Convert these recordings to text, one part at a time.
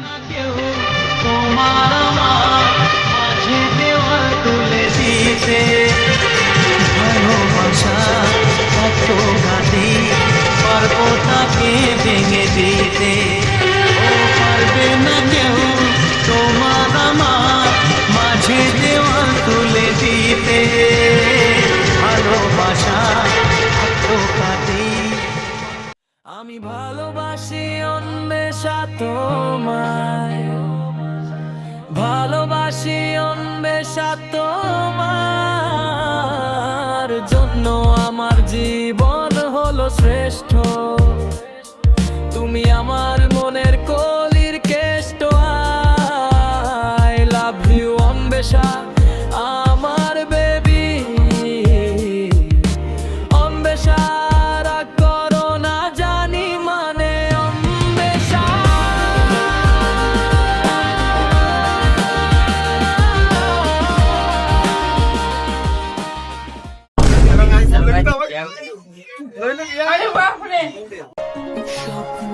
না কেউ তোমার আমার মাঝে দেওয়া তুলে দিতে, ভালোবাসা কত ঘাটি পারবো তাকে ভেঙে দিতে। ও পারবে না কেউ তোমার আমার মাঝে দেওয়া তুলে দিতে, ভালোবাসা কত ঘাটি। আমি ভালোবাসি অন্বেষা তোমায়, ভালোবাসি অন্বেষা তোমার জন্য আমার জীবন হলো শ্রেষ্ঠ। তুমি আমার মনের কলির কেষ্ট। আই লাভ ইউ অন্বেষা আমার বেবি। অন্বেষা রাগ করো না জানি মানে অন্বেষা। স্বপ্ন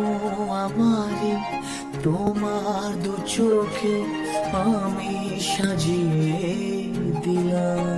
আমারই তোমার দু চোখে আমি সাজিয়ে দিলাম।